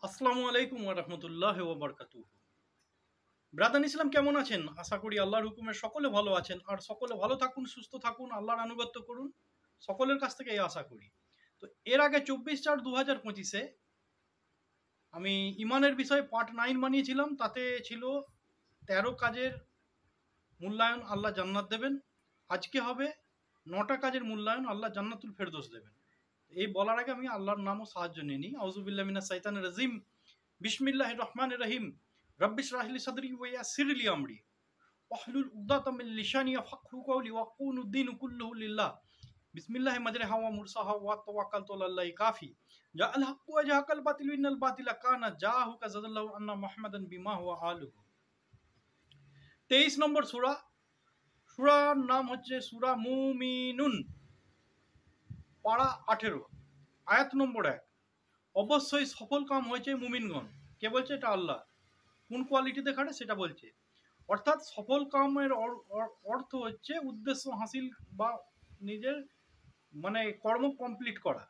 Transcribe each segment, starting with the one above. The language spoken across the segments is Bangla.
আসসালামু আলাইকুম ওয়া রাহমাতুল্লাহি ওয়া বারাকাতুহু। ব্রাদার ইসলাম কেমন আছেন? আশা করি আল্লাহর হুকুমে সকলে ভালো আছেন আর সকলে ভালো থাকুন, সুস্থ থাকুন, আল্লাহর আনুগত্য করুন। সকলের কাছ থেকে এই আশা করি। তো এর আগে 24/4/2025-এ আমি ইমানের বিষয়ে পার্ট 9 বানিয়েছিলাম। তাতে ছিল 13 কাজের মূল্যায়ন, আল্লাহ জান্নাত দেবেন। আজকে হবে 9টা কাজের মূল্যায়ন, আল্লাহ জান্নাতুল ফেরদৌস দেবেন। এই বলার আগে আমি আল্লাহর নাম ও সাহায্য নিয়ে নিই। আউযু বিল্লাহি মিনাশ শাইতানির রাজিম। বিসমিল্লাহির রহমানির রহিম। রব্বি ইশরাহ লি সাদরি ওয়া ইয়াসসির লি আমরি ওয়াহলুল উকদাতাম মিন লিসানি ইয়াফকাহু কওলি ওয়াকুনু দ্দীনু কুল্লুহু লিল্লাহ। বিসমিল্লাহি মাজরিহা ওয়া মুরসাহা ওয়া তাওয়াক্কালতু আলাল্লাহি কাফি। জাআল হাক্কু ওয়া জাহাকাল বাতিলু ইন্নাল বাতিলা কানা জাহুকা জাযাল্লাহু আন্না মুহাম্মাদান বিমা হুয়া আলুহু। 23 নম্বর সূরা। সূরার নাম হচ্ছে সূরা মুমিনুন, পারা 18, আয়াত নম্বর 1। অবশ্যই সফল কাম হয়েছে মুমিনগণ। কে বলছে? এটা আল্লাহ। কোন কোয়ালিটি দেখাবে সেটা বলছে। অর্থাৎ সফল কামের অর্থ হচ্ছে উদ্দেশ্য হাসিল বা নিজের মানে কর্ম কমপ্লিট করা।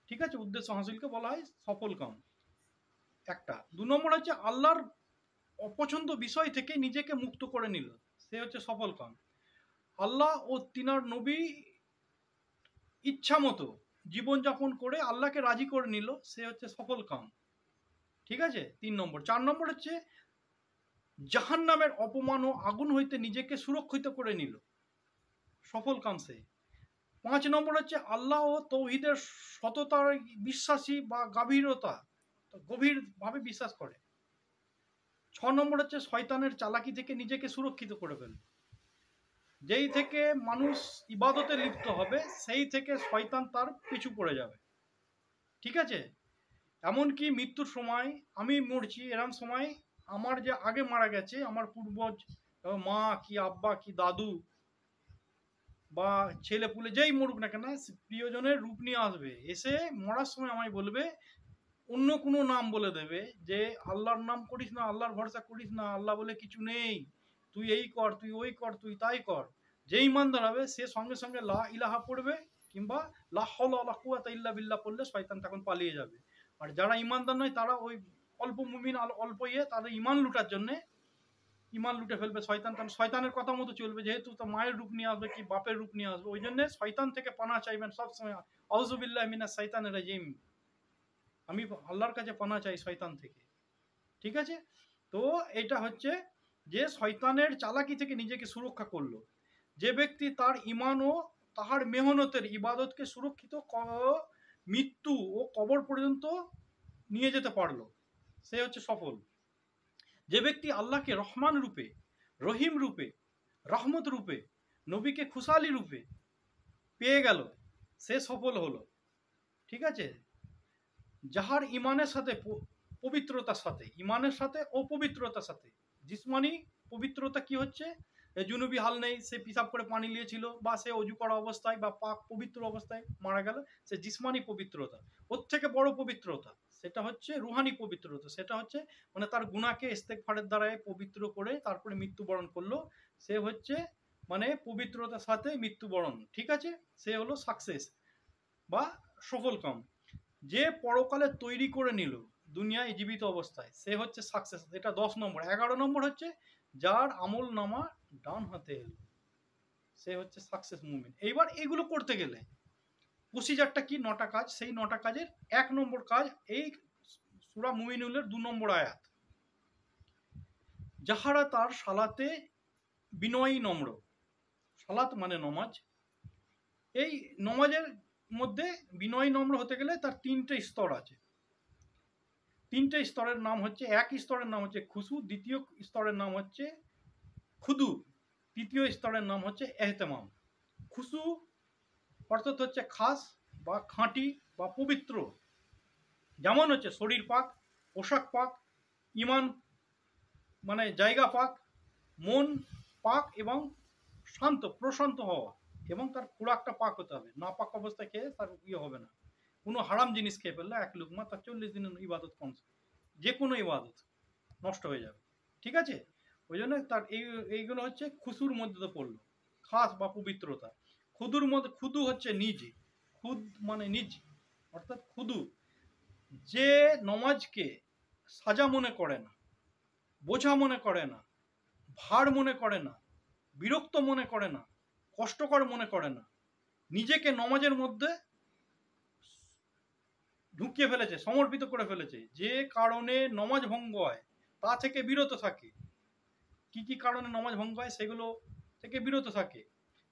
ঠিক আছে, উদ্দেশ্য হাসিলকে বলা হয় সফল কাম। একটা 2 নম্বর হচ্ছে আল্লাহর অপছন্দ বিষয় থেকে নিজেকে মুক্ত করে নিল, সে হচ্ছে সফল কাম। আল্লাহ ও তিনার নবী ইচ্ছা মতো জীবনযাপন করে আল্লাহকে রাজি করে নিল, সে হচ্ছে সফল কাম। ঠিক আছে, 3 নম্বর। 4 নম্বর হচ্ছে জাহান্নামের অপমান ও আগুন হইতে নিজেকে সুরক্ষিত করে নিল, সফল কাম সে। 5 নম্বর হচ্ছে আল্লাহ ও তৌহিদের সততার বিশ্বাসী বা গভীরভাবে বিশ্বাস করে। 6 নম্বর হচ্ছে শয়তানের চালাকি থেকে নিজেকে সুরক্ষিত করে ফেলে। যেই থেকে মানুষ ইবাদতে লিপ্ত হবে সেই থেকে শয়তান তার পিছু পড়ে যাবে। ঠিক আছে, এমনকি মৃত্যুর সময় আমি মরছি, এরম সময় আমার যে আগে মারা গেছে আমার পূর্বজ, মা কি আব্বা কি দাদু বা ছেলে পুলে যেই মরুক না কেন, প্রিয়জনের রূপ নিয়ে আসবে, এসে মরার সময় আমায় বলবে, অন্য কোনো নাম বলে দেবে যে আল্লাহর নাম করিস না, আল্লাহর ভরসা করিস না, আল্লাহ বলে কিছু নেই, তুই এই কর, তুই ওই কর, তুই তাই কর। যে ইমানদার হবে সে সঙ্গে সঙ্গে লা ইলাহা পড়বে কিংবা লা হাওলা ওয়ালা কুওয়াতা ইল্লা বিল্লাহ পড়লে শয়তান তখন পালিয়ে যাবে। আর যারা ইমানদার নয় তারা ওই অল্প মুমিন অল্প তাদের ইমান লুটার জন্যে ইমান লুটে ফেলবে শয়তান, কারণ শয়তানের কথা মতো চলবে, যেহেতু তো মায়ের রূপ নিয়ে আসবে কি বাপের রূপ নিয়ে আসবে, ওই জন্য শয়তান থেকে পানা চাইবেন সবসময়। আউযু বিল্লাহি মিনাশ শাইতানির রাজিম। আমি আল্লাহর কাছে পানা চাই শয়তান থেকে। ঠিক আছে, তো এটা হচ্ছে যে শয়তানের চালাকি থেকে নিজেকে সুরক্ষা করলো। যে ব্যক্তি তার ইমান ও তাহার মেহনতের ইবাদতকে সুরক্ষিত মৃত্যু ও কবর পর্যন্ত নিয়ে যেতে পারলো, সে হচ্ছে সফল। যে ব্যক্তি আল্লাহকে রহমান রূপে, রহিম রূপে, রহমত রূপে, নবীকে খুশালি রূপে পেয়ে গেল, সে সফল হলো। ঠিক আছে, যাহার ইমানের সাথে পবিত্রতার সাথে, ইমানের সাথে ও পবিত্রতার সাথে, জিসমানি পবিত্রতা কি হচ্ছে, জুনুবি হাল নেই, সে পিসাব করে পানি নিয়েছিল বা সে অজু করা অবস্থায় বা পাক পবিত্র অবস্থায় মারা গেল, সে জিসমানি পবিত্রতা। ওর থেকে বড় পবিত্রতা সেটা হচ্ছে রুহানি পবিত্রতা, সেটা হচ্ছে মানে তার গুনাহকে ইস্তেগফারের দ্বারাই পবিত্র করে তারপরে মৃত্যুবরণ করলো, সে হচ্ছে মানে পবিত্রতার সাথে মৃত্যুবরণ। ঠিক আছে, সে হলো সাকসেস বা সফল কাম। যে পরকালে তৈরি করে নিল দুনিয়ায় জীবিত অবস্থায়, সে হচ্ছে সাকসেস। এটা 10 নম্বর। 11 নম্বর হচ্ছে যার আমল নামা ডান হাতে এলো, সে হচ্ছে সাকসেস মুমিন। এইবার এইগুলো করতে গেলে প্রসিজারটা কি? 9টা কাজ। সেই 9টা কাজের 1 নম্বর কাজ এই সূরা মুমিনুলের 2 নম্বর আয়াত। যাহারা তার সালাতে বিনয়ী নম্র, সালাত মানে নমাজ, এই নমাজের মধ্যে বিনয়ী নম্র হতে গেলে তার 3টে স্তর আছে। 3টে স্তরের নাম হচ্ছে, এক স্তরের নাম হচ্ছে খুশু, দ্বিতীয় স্তরের নাম হচ্ছে খুদু, তৃতীয় স্তরের নাম হচ্ছে এহতেমাম। খুশু অর্থাৎ হচ্ছে খাস বা খাঁটি বা পবিত্র, যেমন হচ্ছে শরীর পাক, পোশাক পাক, ইমান মানে জায়গা পাক, মন পাক এবং শান্ত প্রশান্ত হওয়া, এবং তার খোরাকটা পাক হতে হবে। না পাক অবস্থায় খেয়ে তার হবে না। কোনো হারাম জিনিস খেয়ে ফেললে 1 লুকমা তার 40 দিনের ইবাদত কম, যে কোনো ইবাদত নষ্ট হয়ে যাবে। ঠিক আছে, ওই জন্য তার এইগুলো হচ্ছে খুশুর মধ্যে পড়লো, খাস বা পবিত্রতা। খুদুর মধ্যে, খুদু হচ্ছে নিজ, খুদ মানে নিজ অর্থাৎ খুদু। যে নমাজকে সাজা মনে করে না, বোঝা মনে করে না, ভার মনে করে না, বিরক্ত মনে করে না, কষ্টকর মনে করে না, নিজেকে নমাজের মধ্যে ঢুকিয়ে ফেলেছে, সমর্পিত করে ফেলেছে। যে কারণে নমাজ ভঙ্গ হয় তা থেকে বিরত থাকে। কি কি কারণে নমাজ ভঙ্গ হয় সেগুলো থেকে বিরত থাকে,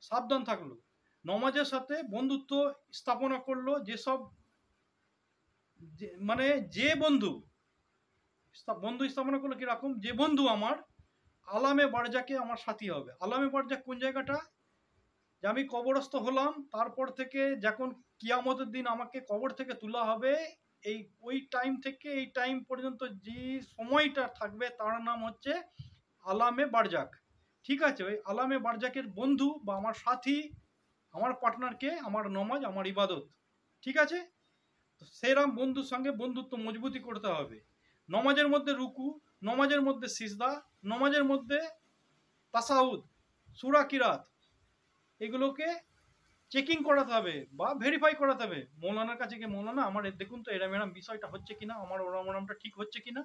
সাবধান থাকলো। নমাজের সাথে বন্ধুত্ব স্থাপনা করলো, যেসব মানে যে বন্ধু স্থাপনা করলো কিরকম, যে বন্ধু আমার আলামে বারজাকে আমার সাথী হবে। আলামে বারজাক কোন জায়গাটা, যে আমি কবরস্থ হলাম, তারপর থেকে যখন কিয়ামতের দিন আমাকে কবর থেকে তোলা হবে, এই ওই টাইম থেকে এই টাইম পর্যন্ত যে সময়টা থাকবে তার নাম হচ্ছে আলামে বারজাক। ঠিক আছে, ওই আলামে বারজাকের বন্ধু বা আমার সাথী, আমার পার্টনারকে আমার নমাজ, আমার ইবাদত। ঠিক আছে, তো সেরাম বন্ধুর সঙ্গে বন্ধুত্ব মজবুতি করতে হবে। নমাজের মধ্যে রুকু, নমাজের মধ্যে সিজদা, নমাজের মধ্যে তাসাউদ, সূরা কিরাত, এগুলোকে চেকিং করাতে হবে বা ভেরিফাই করাতে হবে মৌলানার কাছে গিয়ে, মৌলানা আমার দেখুন তো এরম এরম বিষয়টা হচ্ছে কিনা, আমার ওরম ওরমটা ঠিক হচ্ছে কিনা।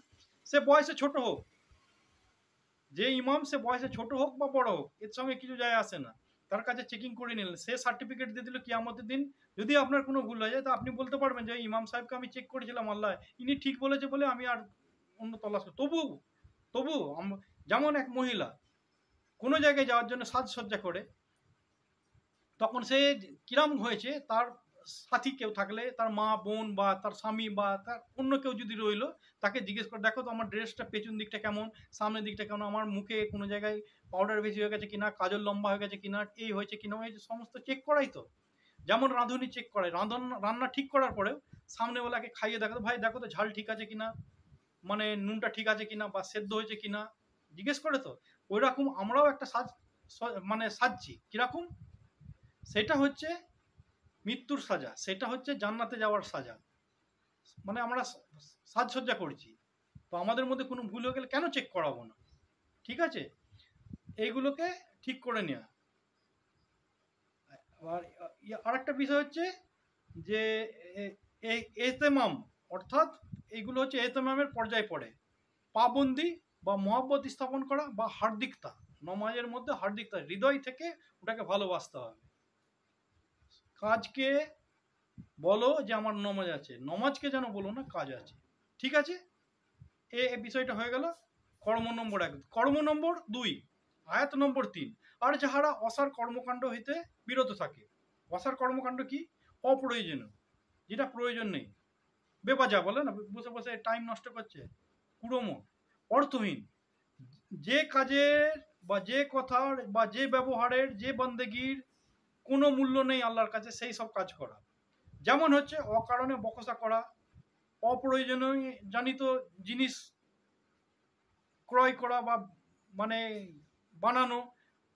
সে বয়সে ছোট হোক, যে ইমাম সে বয়সে ছোট হোক বা বড় হোক, এর সঙ্গে কিছু যায় আসে না। তার কাছে চেকিং করে নিলেন, সে সার্টিফিকেট দিয়ে দিল কিয়ামতের দিন। যদি আপনার কোনো ভুল হয়ে যায় তো আপনি বলতে পারবেন যে ইমাম সাহেবকে আমি চেক করেছিলাম, আল্লাহ ইনি ঠিক বলেছে বলে আমি আর অন্য তলাশ। তবু যেমন এক মহিলা কোনো জায়গায় যাওয়ার জন্য সাজসজ্জা করে, তখন সে কিরাম হয়েছে, তার সাথী কেউ থাকলে, তার মা বোন বা তার স্বামী বা তার অন্য কেউ যদি রইলো, তাকে জিজ্ঞেস করে, দেখো তো আমার ড্রেসটা পেছন দিকটা কেমন, সামনের দিকটা কেমন, আমার মুখে কোনো জায়গায় পাউডার বেশি হয়ে গেছে কিনা, কাজল লম্বা হয়ে গেছে কিনা, এই হয়েছে কিনা হয়েছে, সমস্ত চেক করাই তো। যেমন রাঁধুনি চেক করে, রান্না ঠিক করার পরেও সামনেওয়ালাকে খাইয়ে দেখো, ভাই দেখো তো ঝাল ঠিক আছে কিনা, মানে নুনটা ঠিক আছে কিনা, বা সেদ্ধ হয়েছে কিনা, জিজ্ঞেস করে তো। ওই রকম আমরাও একটা মানে সাজছি কিরকম, সেটা হচ্ছে মৃত্যুর সাজা, সেটা হচ্ছে জান্নাতে যাওয়ার সাজা। মানে আমরা সাজসজ্জা করছি, তো আমাদের মধ্যে কোনো ভুল হয়ে গেলে কেন চেক করাবো না? ঠিক আছে, এইগুলোকে ঠিক করে নেওয়া। আর আরেকটা বিষয় হচ্ছে যে এতেমাম, অর্থাৎ এইগুলো হচ্ছে এতেমামের পর্যায়ে পড়ে। পাবন্দি বা মহব্বত স্থাপন করা বা হার্দিকতা, নমাজের মধ্যে হার্দিকতা, হৃদয় থেকে ওটাকে ভালোবাসতে হবে। কাজকে বলো যে আমার নমাজ আছে, নমাজকে যেন বলো না কাজ আছে। ঠিক আছে, এই বিষয়টা হয়ে গেল কর্ম নম্বর 1। কর্ম নম্বর 2, আয়াত নম্বর 3। আর যাহারা অসার কর্মকাণ্ড হইতে বিরত থাকে। অসার কর্মকাণ্ড কি? অপ্রয়োজনীয়, যেটা প্রয়োজন নেই, বেবাজা বলে না, বসে বসে টাইম নষ্ট করছে, কুড়মো, অর্থহীন, যে কাজের বা যে কথার বা যে ব্যবহারের, যে বন্দেগীর কোনো মূল্য নেই আল্লাহর কাছে, সেই সব কাজ করা। যেমন হচ্ছে অকারণে বকসা করা, অপ্রয়োজনীয় জানিত জিনিস ক্রয় করা বা মানে বানানো,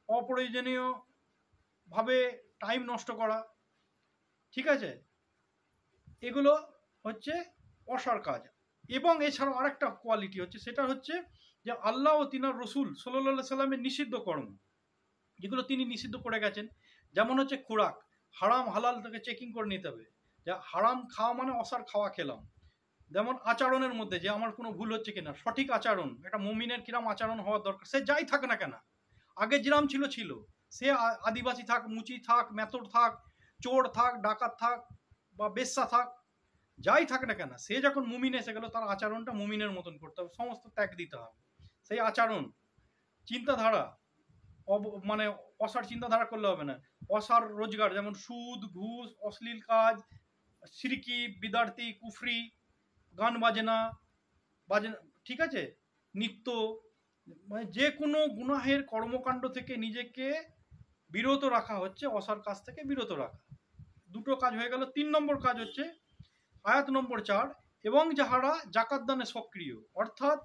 অপ্রয়োজনীয় ভাবে টাইম নষ্ট করা। ঠিক আছে, এগুলো হচ্ছে অসার কাজ। এবং এছাড়াও আরেকটা কোয়ালিটি হচ্ছে, সেটা হচ্ছে যে আল্লাহ ও তিনার রসুল সাল্লাল্লাহু সাল্লামের নিষিদ্ধ কর্ম, যেগুলো তিনি নিষিদ্ধ করে গেছেন। যেমন হচ্ছে খোরাক, হারাম হালাল থেকে চেকিং করে নিতে হবে, যে হারাম খাওয়া মানে অসার খাওয়া খেলাম। যেমন আচরণের মধ্যে যে আমার কোনো ভুল হচ্ছে কিনা, সঠিক আচরণ, একটা মুমিনের কিরাম আচরণ হওয়ার দরকার, সে যাই থাক না কেন, আগে যেরাম ছিল, সে আদিবাসী থাক, মুচি থাক, মেথর থাক, চোর থাক, ডাকাত থাক বা বেশ্যা থাক, যাই থাক না কেন, সে যখন মুমিন এসে গেল তার আচরণটা মুমিনের মতন করতে হবে, সমস্ত ত্যাগ দিতে হবে। সেই আচরণ, চিন্তাধারা, মানে অসার চিন্তাধারা করলে হবে না। অসার রোজগার, যেমন সুদ, ঘুষ, অশ্লীল কাজ, সিরকি, বিদার্তি, কুফরি, গান বাজনা, ঠিক আছে, নৃত্য, মানে যে কোনো গুনাহের কর্মকাণ্ড থেকে নিজেকে বিরত রাখা হচ্ছে, অসার কাজ থেকে বিরত রাখা। দুটো কাজ হয়ে গেল। 3 নম্বর কাজ হচ্ছে আয়াত নম্বর 4, এবং যাহারা জাকাত দানে সক্রিয়, অর্থাৎ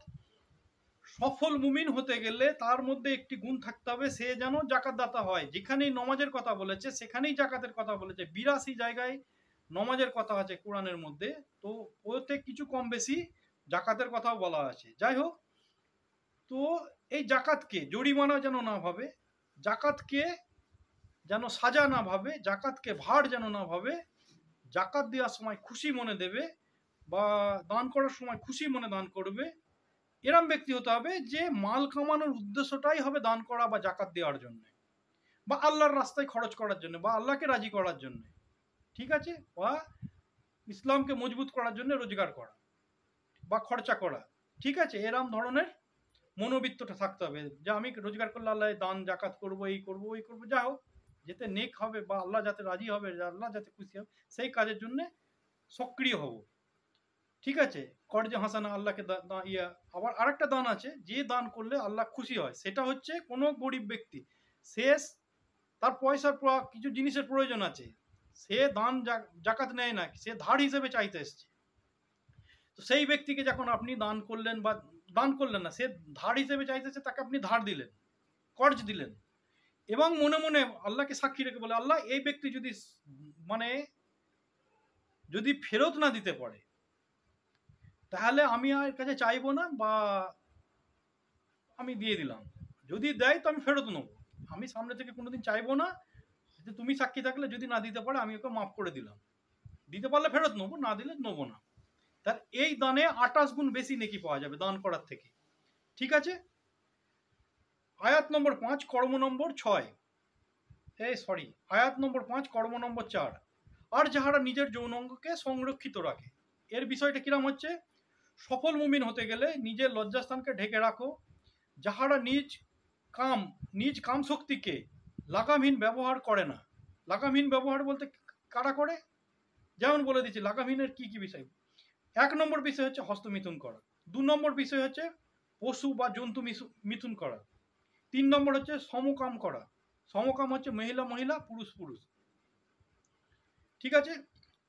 সফল মুমিন হতে গেলে তার মধ্যে একটি গুণ থাকতে হবে, সে যেন জাকাতদাতা হয়। যেখানেই নমাজের কথা বলেছে সেখানেই জাকাতের কথা বলেছে, 82 জায়গায় নমাজের কথা আছে কোরআনের মধ্যে, তো ওতে কিছু কম বেশি জাকাতের কথাও বলা আছে। যাই হোক, তো এই জাকাতকে জরিমানা যেন না ভাবে, জাকাতকে যেন সাজা না ভাবে, জাকাতকে ভার যেন না ভাবে, জাকাত দেওয়ার সময় খুশি মনে দেবে, বা দান করার সময় খুশি মনে দান করবে, এরম ব্যক্তি হতে হবে যে মাল কামানোর উদ্দেশ্যটাই হবে দান করা বা জাকাত দেওয়ার জন্য, বা আল্লাহর রাস্তায় খরচ করার জন্য, বা আল্লাহকে রাজি করার জন্য, ঠিক আছে, বা ইসলামকে মজবুত করার জন্য রোজগার করা বা খরচা করা, ঠিক আছে, এরম ধরনের মনোবৃত্তটা থাকতে হবে যে আমি রোজগার করলে আল্লাহ দান জাকাত করবো, এই করবো ওই করবো, যা হোক যেতে নেক হবে বা আল্লাহ যাতে রাজি হবে, আল্লাহ যাতে খুশি হবে, সেই কাজের জন্য সক্রিয় হব, ঠিক আছে। কর্জে হাসানা আল্লাহকে ইয়া। আবার আরেকটা দান আছে যে দান করলে আল্লাহ খুশি হয়, সেটা হচ্ছে কোনো গরিব ব্যক্তি, শেষ তার পয়সার কিছু জিনিসের প্রয়োজন আছে, সে দান জাকাত নেয় না, সে ধার হিসেবে চাইতে এসছে, তো সেই ব্যক্তিকে যখন আপনি দান করলেন বা দান করলেন না, সে ধার হিসেবে চাইতেছে, তাকে আপনি ধার দিলেন, কর্জ দিলেন, এবং মনে মনে আল্লাহকে সাক্ষী রেখে বলে আল্লাহ এই ব্যক্তি যদি মানে যদি ফেরত না দিতে পারে তাহলে আমি আর কাছে চাইবো না, বা আমি দিয়ে দিলাম, যদি দেয় তো আমি ফেরত নেবো, আমি সামনে থেকে কোনোদিন চাইবো না যে তুমি সাক্ষী থাকলে যদি না দিতে পারে আমি ওকে মাফ করে দিলাম, দিতে পারলে ফেরত নেবো, না দিলে নেবো না। তার এই দানে 28 গুণ বেশি নেকি পাওয়া যাবে দান করার থেকে, ঠিক আছে। আয়াত নম্বর 5 কর্ম নম্বর 6, আয়াত নম্বর 5 কর্ম নম্বর 4, আর যাহারা নিজের যৌনাঙ্গকে সংরক্ষিত রাখে, এর বিষয়টা কিরম হচ্ছে, সফল মুমিন হতে গেলে নিজের লজ্জাস্থানকে ঢেকে রাখো, যাহারা নিজ কাম শক্তিকে লাগামহীন ব্যবহার করে না, লাগামহীন ব্যবহার বলতে কারা করে, যেমন বলে দিচ্ছি লাগামহীনের কি কি বিষয়। 1 নম্বর বিষয় হচ্ছে হস্তমিথুন করা, 2 নম্বর বিষয় হচ্ছে পশু বা জন্তু মিথুন করা, 3 নম্বর হচ্ছে সমকাম করা, সমকাম হচ্ছে মহিলা মহিলা পুরুষ পুরুষ, ঠিক আছে।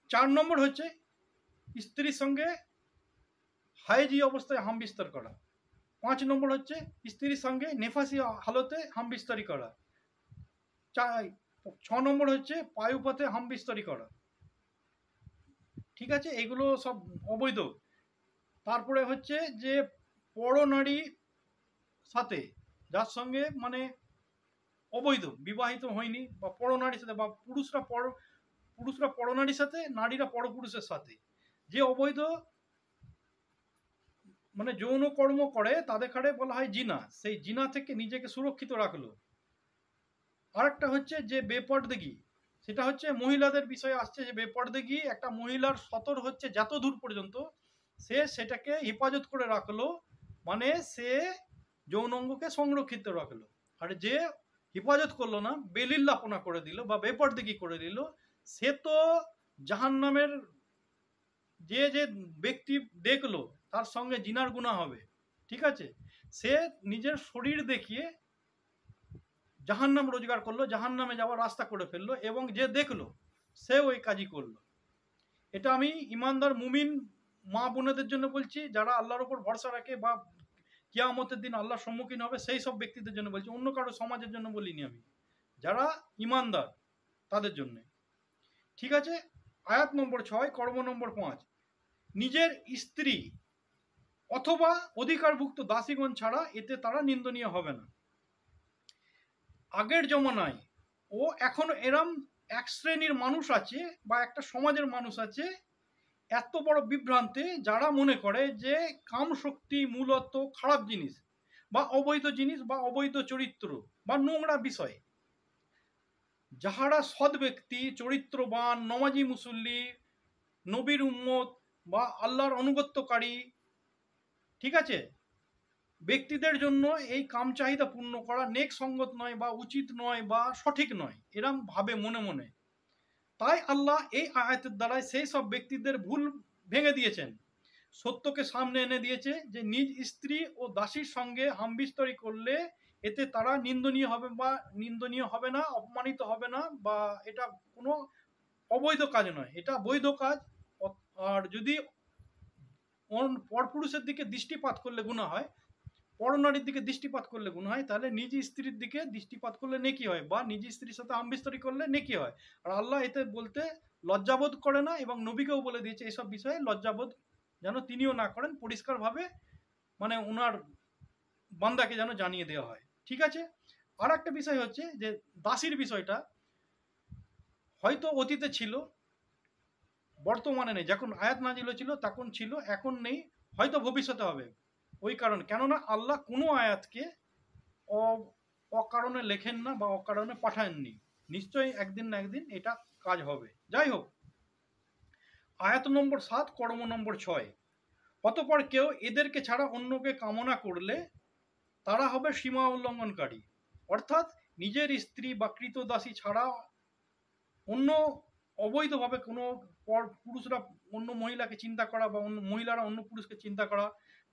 4 নম্বর হচ্ছে স্ত্রীর সঙ্গে হাইজি অবস্থায় হাম বিস্তার করা, 5 নম্বর হচ্ছে স্ত্রীর সঙ্গে নেফাসি হালতে হাম বিস্তারি করা, 6 নম্বর হচ্ছে পায়ুপথে হাম বিস্তারি করা, ঠিক আছে, এগুলো সব অবৈধ। তারপরে হচ্ছে যে পরনারী সাথে, যার সঙ্গে মানে অবৈধ বিবাহিত হয়নি, বা পরনারীর সাথে, বা পুরুষরা পরনারীর সাথে, নারীরা পরপুরুষের সাথে যে অবৈধ মানে যৌন কর্ম করে তাদের খাড়ে বলা হয় জিনা, সেই জিনা থেকে নিজেকে সুরক্ষিত রাখলো। আরেকটা হচ্ছে যে বেপরদেগি, সেটা হচ্ছে মহিলাদের বিষয়ে আসছে, যে বেপরদেগি একটা মহিলার সতর হচ্ছে যত দূর পর্যন্ত সে সেটাকে হেফাজত করে রাখলো, মানে সে যৌনাঙ্গকে সংরক্ষিত রাখলো, আর যে হেফাজত করলো না, বেলিল্লাপনা করে দিল বা বেপরদেগি করে দিল, সে তো জাহান্নামের, যে যে ব্যক্তি দেখলো তার সঙ্গে জিনার গুনাহ হবে, ঠিক আছে, সে নিজের শরীর দেখিয়ে জাহান্নাম রোজগার করলো, জাহান্নামে যাওয়ার রাস্তা করে ফেললো, এবং যে দেখলো সে ওই কাজই করলো। এটা আমি ইমানদার মুমিন মা বোনেদের জন্য বলছি, যারা আল্লাহর উপর ভরসা রাখে বা কিয়ামতের দিন আল্লাহর সম্মুখীন হবে সেই সব ব্যক্তিদের জন্য বলছি, অন্য কারো সমাজের জন্য বলিনি আমি, যারা ইমানদার তাদের জন্য, ঠিক আছে। আয়াত নম্বর 6 কর্ম নম্বর 5, নিজের স্ত্রী অথবা অধিকারভুক্ত দাসীগণ ছাড়া এতে তারা নিন্দনীয় হবে না। আগের জমানায় ও এখনো এরম এক শ্রেণীর মানুষ আছে বা একটা সমাজের মানুষ আছে এত বড় বিভ্রান্তে, যারা মনে করে যে কাম শক্তি মূলত খারাপ জিনিস বা অবৈধ জিনিস বা অবৈধ চরিত্র বা নোংরা বিষয়। যাহারা সৎ ব্যক্তি, চরিত্রবান, নমাজি মুসল্লি, নবীর উম্মত বা আল্লাহর অনুগত্যকারী, ঠিক আছে, ব্যক্তিদের জন্য এই কাম চাহিদা পূর্ণ করা নেক সঙ্গত নয় বা উচিত নয় বা সঠিক নয়, এরম ভাবে মনে মনে। তাই আল্লাহ এই আয়াতের দ্বারাই সেই সব ব্যক্তিদের ভুল ভেঙে দিয়েছেন, সত্যকে সামনে এনে দিয়েছে যে নিজ স্ত্রী ও দাসীর সঙ্গে হামবিস্তরি করলে এতে তারা নিন্দনীয় হবে বা নিন্দনীয় হবে না, অপমানিত হবে না, বা এটা কোনো অবৈধ কাজ নয়, এটা বৈধ কাজ। আর যদি পরপুরুষের দিকে দৃষ্টিপাত করলে গুনাহ হয়, পরনারীর দিকে দৃষ্টিপাত করলে গুনাহ হয়, তাহলে নিজ স্ত্রীর দিকে দৃষ্টিপাত করলে নেকি হয়, বা নিজ স্ত্রীর সাথে আমবিস্তরি করলে নেকি হয়। আর আল্লাহ এতে বলতে লজ্জাবোধ করে না, এবং নবীকেও বলে দিয়েছে এসব বিষয়ে লজ্জাবোধ যেন তিনিও না করেন, পরিষ্কারভাবে মানে ওনার বান্দাকে যেন জানিয়ে দেওয়া হয়, ঠিক আছে। আর একটা বিষয় হচ্ছে যে দাসীর বিষয়টা হয়তো অতীতে ছিল, বর্তমানে নেই, যখন আয়াত নাজিল হয়েছিল তখন ছিল, এখন নেই, হয়তো ভবিষ্যতে হবে। ওই কারণে, কেননা আল্লাহ কোনো আয়াতকে অকারণে লেখেন না বা অকারণে পাঠাননি, নিশ্চয়ই একদিন না একদিন এটা কাজ হবে। যাই হোক, আয়াত নম্বর 7, কর্ম নম্বর 6। অতঃপর কেউ এদেরকে ছাড়া অন্যকে কামনা করলে তারা হবে সীমা উল্লঙ্ঘনকারী। অর্থাৎ নিজের স্ত্রী বা কৃতদাসী ছাড়া অন্য অবৈধভাবে কোনো পুরুষরা অন্য মহিলাকে চিন্তা করা বা অন্য মহিলারা অন্য পুরুষকে চিন্তা করা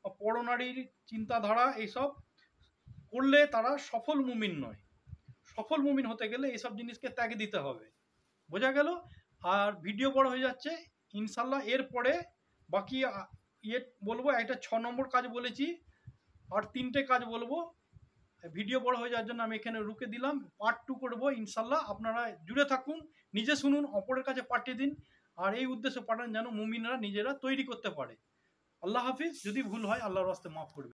বা পরনারীর চিন্তাধারা, এইসব করলে তারা সফল মুমিন নয়। সফল মুমিন হতে গেলে এইসব জিনিসকে ত্যাগ দিতে হবে। বোঝা গেল? আর ভিডিও বড় হয়ে যাচ্ছে, ইনশাল্লাহ এরপরে বাকি বলবো। একটা 6 নম্বর কাজ বলেছি, আর 3টে কাজ বলবো। ভিডিও বড় হয়ে যাওয়ার জন্য আমি এখানে রুকে দিলাম, পার্ট 2 করবো ইনশাল্লাহ। আপনারা জুড়ে থাকুন, নিজে শুনুন, অপরের কাছে পাঠিয়ে দিন, আর এই উদ্দেশ্যে পাঠান যেন মুমিনরা নিজেরা তৈরি করতে পারে। আল্লাহ হাফিজ। যদি ভুল হয় আল্লাহর রাস্তায় মাফ করবে।